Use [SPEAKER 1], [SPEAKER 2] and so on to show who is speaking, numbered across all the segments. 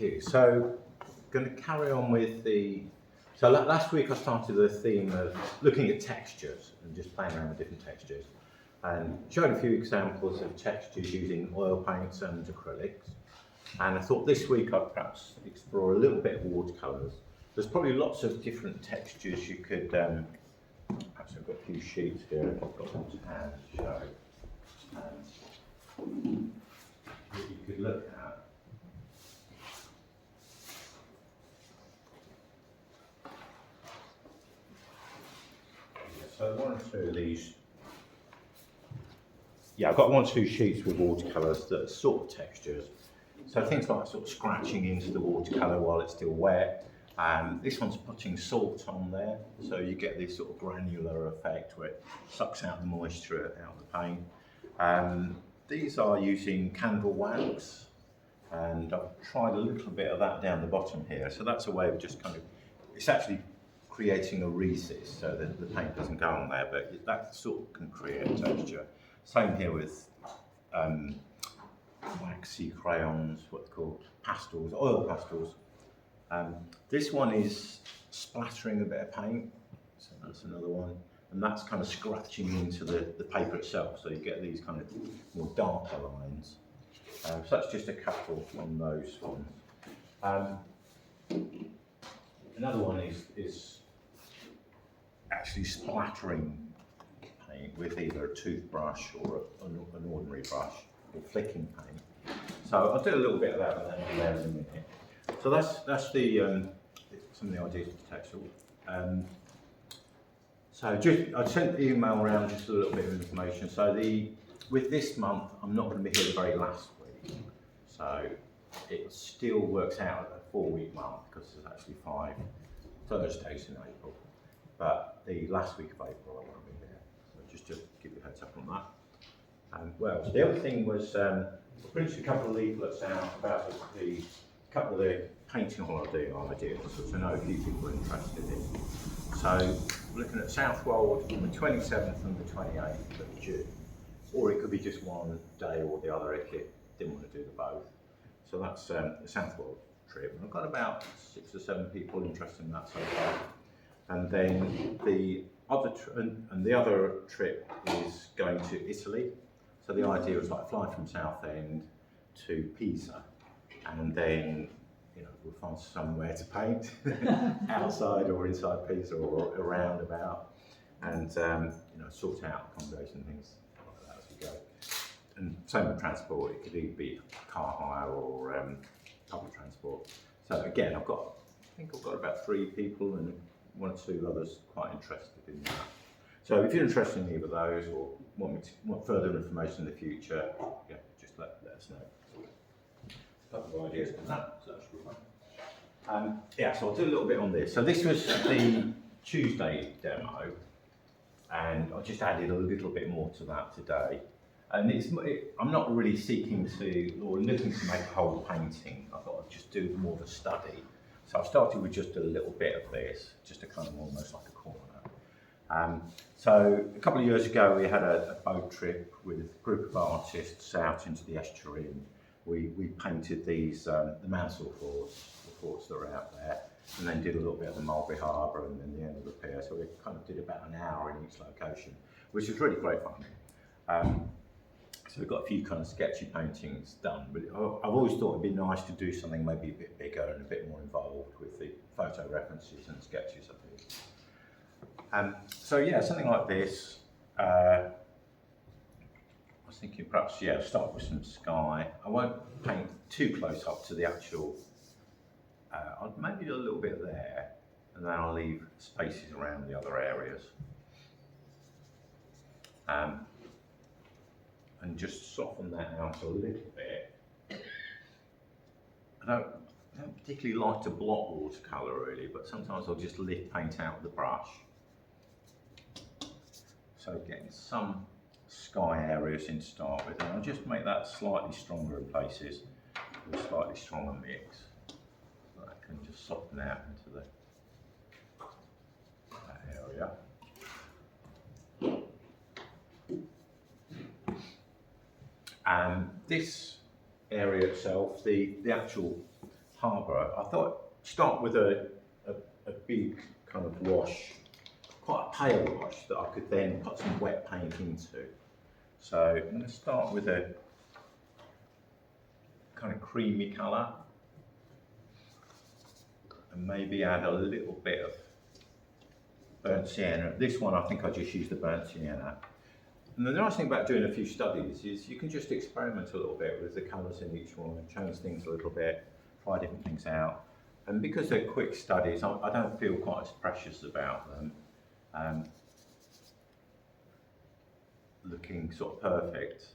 [SPEAKER 1] Thank you. So, going to carry on with the. So last week I started the theme of looking at textures and just playing around with different textures, and showed a few examples of textures using oil paints and acrylics. And I thought this week I'd perhaps explore a little bit of watercolours. There's probably lots of different textures you could. Perhaps I've got a few sheets here. I've got them to hand to show. That you could look at. So one or two of these, I've got one or two sheets with watercolours that are sort of textures. So things like sort of scratching into the watercolour while it's still wet. This one's putting salt on there, so you get this sort of granular effect where it sucks out the moisture out of the paint. These are using candle wax, and I've tried a little bit of that down the bottom here. So that's a way of just kind of, it's actually creating a recess so that the paint doesn't go on there, but that sort of can create texture. Same here with waxy crayons, what they're called, pastels, oil pastels. This one is splattering a bit of paint, so that's another one. And that's kind of scratching into the paper itself, so you get these kind of more darker lines. So that's just a couple on those ones. Another one is actually splattering paint with either a toothbrush or an ordinary brush, or flicking paint. So I'll do a little bit of that there in a minute. So that's the some of the ideas for the textile. So I sent the email around just a little bit of information. So with this month, I'm not going to be here the very last week. So it still works out at a 4-week month because there's actually 5 Thursdays in April. But the last week of April, I won't be here. So just to give you a heads up on that. Well, the other thing was I printed a couple of leaflets out about the couple of the painting holiday ideas, which I know a few people are interested in. So we're looking at Southwold on the 27th and the 28th of June, or it could be just one day or the other if you didn't want to do the both. So that's the Southwold trip, and I've got about 6 or 7 people interested in that so far. And then the other trip is going to Italy. So the idea is like fly from Southend to Pisa, and then we'll find somewhere to paint outside or inside Pisa or around about, and sort out accommodation things like that as we go. And same with transport; it could either be car hire or public transport. So again, I think I've got about 3 people and 1 or 2 others quite interested in that. So if you're interested in either of those or want further information in the future, just let us know. A couple of ideas on that, so that should be fun. So I'll do a little bit on this. So this was the Tuesday demo, and I just added a little bit more to that today. And I'm not really seeking to or looking to make a whole painting. I thought I'd just do more of a study. So I started with just a little bit of this, just a kind of almost like a corner. So a couple of years ago, we had a boat trip with a group of artists out into the estuary, and we painted these the Mansell forts that are out there, and then did a little bit of the Mulberry Harbour and then the end of the pier. So we kind of did about an hour in each location, which was really great fun. So we've got a few kind of sketchy paintings done, but I've always thought it'd be nice to do something maybe a bit bigger and a bit more involved with the photo references and sketches of these. So something like this. I was thinking perhaps, start with some sky. I won't paint too close up to the actual, I'll maybe do a little bit there, and then I'll leave spaces around the other areas. And just soften that out a little bit. I don't particularly like to block watercolour really, but sometimes I'll just lift paint out with the brush. So getting some sky areas in to start with, and I'll just make that slightly stronger in places with a slightly stronger mix. So that can just soften out into that area. And this area itself, the actual harbour, I thought start with a big kind of wash, quite a pale wash that I could then put some wet paint into. So I'm going to start with a kind of creamy colour and maybe add a little bit of burnt sienna. This one I think I just used the burnt sienna. And the nice thing about doing a few studies is you can just experiment a little bit with the colours in each one and change things a little bit, try different things out. And because they're quick studies, I don't feel quite as precious about them. Looking sort of perfect.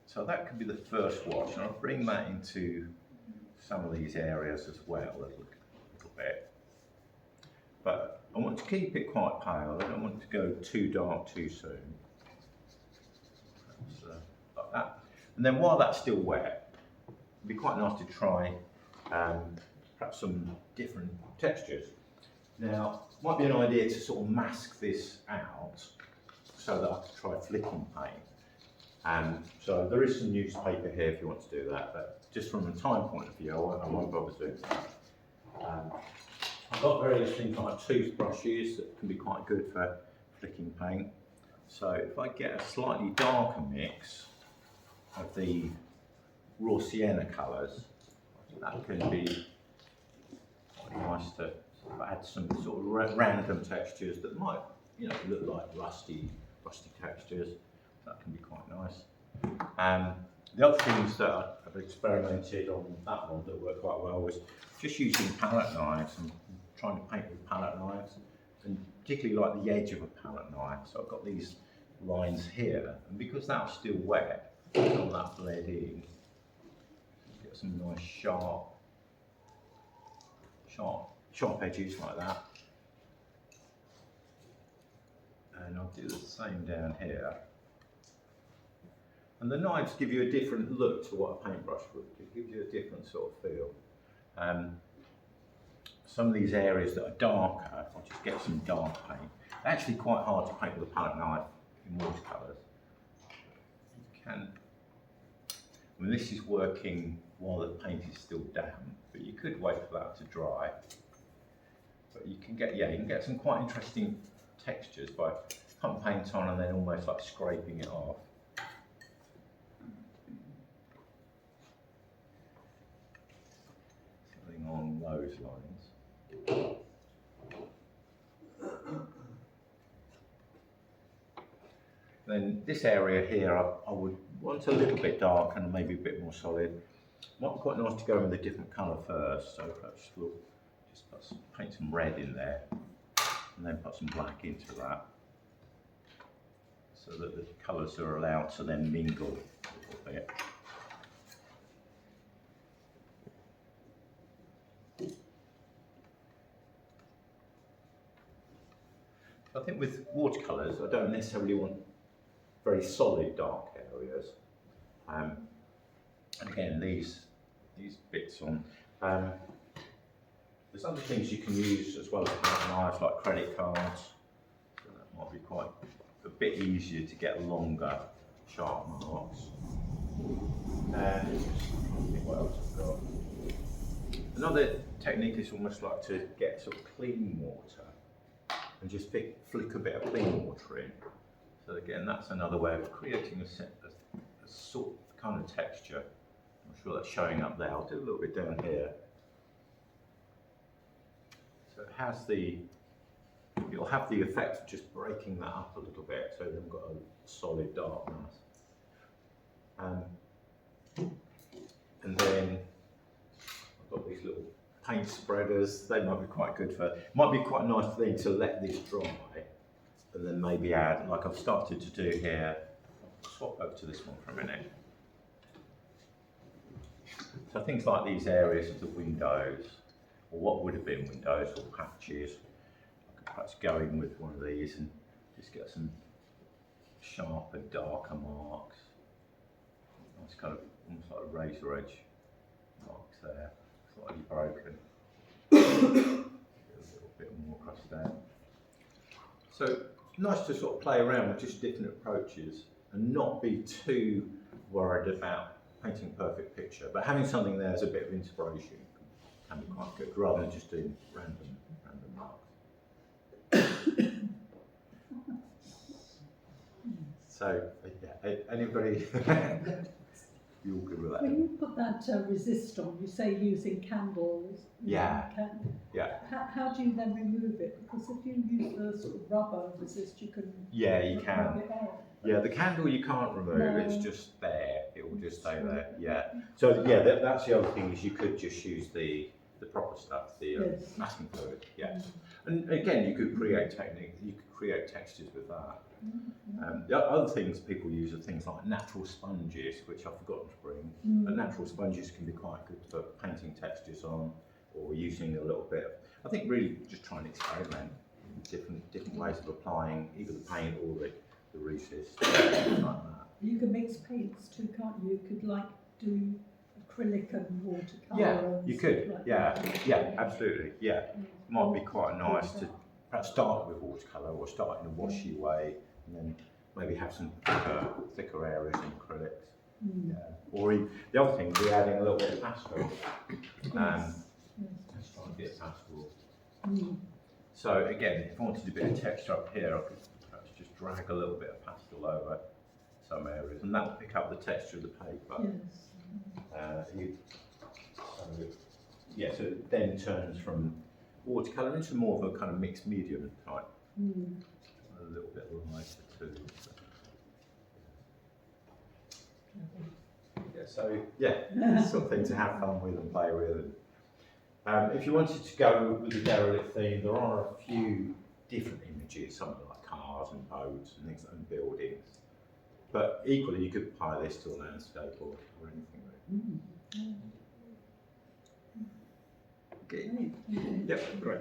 [SPEAKER 1] So that could be the first wash, and I'll bring that into some of these areas as well a little bit. But I want to keep it quite pale. I don't want it to go too dark too soon. Like that. And then while that's still wet, it'd be quite nice to try perhaps some different textures. Now, it might be an idea to sort of mask this out so that I can try flicking paint. So there is some newspaper here if you want to do that, but just from a time point of view, I won't bother doing that. I've got various things like toothbrushes that can be quite good for flicking paint. So if I get a slightly darker mix of the raw sienna colours, that can be quite nice to sort of add some sort of random textures that might, look like rusty textures. That can be quite nice. The other things that I've experimented on that one that worked quite well was just using palette knives and trying to paint with palette knives, and particularly like the edge of a palette knife. So I've got these lines here, and because that was still wet, all that bled in. Get some nice sharp edges like that. And I'll do the same down here. And the knives give you a different look to what a paintbrush would. It gives you a different sort of feel. Some of these areas that are darker, I'll just get some dark paint. They're actually quite hard to paint with a palette knife in watercolours. You can, this is working while the paint is still damp, but you could wait for that to dry. But you can get some quite interesting textures by putting paint on and then almost like scraping it off. Something along those lines. Then this area here, I would want a little bit dark and maybe a bit more solid. Might be quite nice to go in with a different colour first, so perhaps we'll just paint some red in there and then put some black into that, so that the colours are allowed to then mingle a little bit. I think with watercolours, I don't necessarily want very solid dark areas. And again, these bits on. There's other things you can use as well as palette knives, like credit cards. So that might be quite a bit easier to get longer, sharp marks. And what else I've got? Another technique is almost like to get sort of clean water and just flick a bit of clean water in. So again, that's another way of creating a sort of kind of texture. I'm sure that's showing up there. I'll do a little bit down here. So it has it'll have the effect of just breaking that up a little bit, so they've got a solid darkness. And then I've got these little paint spreaders. They might be quite good might be quite a nice thing to let this dry and then maybe add, like I've started to do here. I'll swap over to this one for a minute. So things like these areas of the windows, or what would have been windows or patches, I could perhaps go in with one of these and just get some sharper, darker marks. Nice kind of almost like a razor edge marks there, slightly broken. A little bit more across there. So nice to sort of play around with just different approaches and not be too worried about painting a perfect picture, but having something there as a bit of inspiration can be quite good, rather than just doing random marks. So, yeah, anybody? You all good with that?
[SPEAKER 2] When you put that resist on, you say using candles.
[SPEAKER 1] Yeah. Yeah.
[SPEAKER 2] How do you then remove it? Because if you use the sort of rubber resist, you can.
[SPEAKER 1] Yeah, you can.
[SPEAKER 2] Rub it off.
[SPEAKER 1] Yeah, the candle you can't remove.
[SPEAKER 2] No.
[SPEAKER 1] It's just there. It will just stay there. Yeah. So yeah, that's the other thing is you could just use the proper stuff, the
[SPEAKER 2] Yes.
[SPEAKER 1] masking fluid. Yeah. And again, you could create technique. You could create textures with that. The other things people use are things like natural sponges, which I've forgotten to bring. But natural sponges can be quite good for painting textures on, or using a little bit. I think really just trying to experiment different ways of applying either the paint or the resist, things like that.
[SPEAKER 2] You can mix paints too, can't you? You could like do acrylic and watercolour.
[SPEAKER 1] Yeah,
[SPEAKER 2] and
[SPEAKER 1] you
[SPEAKER 2] stuff
[SPEAKER 1] could.
[SPEAKER 2] like
[SPEAKER 1] Yeah,
[SPEAKER 2] that.
[SPEAKER 1] yeah, absolutely. Yeah, might be quite nice to perhaps start with watercolour or start in a washy way, and then maybe have some thicker areas in acrylics. Yeah. Or the other thing, be adding a little bit of pastel. Let's try and get pastel. So again, if I wanted a bit of texture up here, I could perhaps just drag a little bit of pastel over some areas, and that will pick up the texture of the paper.
[SPEAKER 2] Yes.
[SPEAKER 1] So it then turns from watercolour into more of a kind of mixed medium type. A little bit lighter too. Yeah, so yeah, it's something to have fun with and play with. If you wanted to go with the derelict theme, there are a few different images, something like cars and boats and things and buildings. But equally, you could apply this to a landscape or anything really. Okay. Yep, great.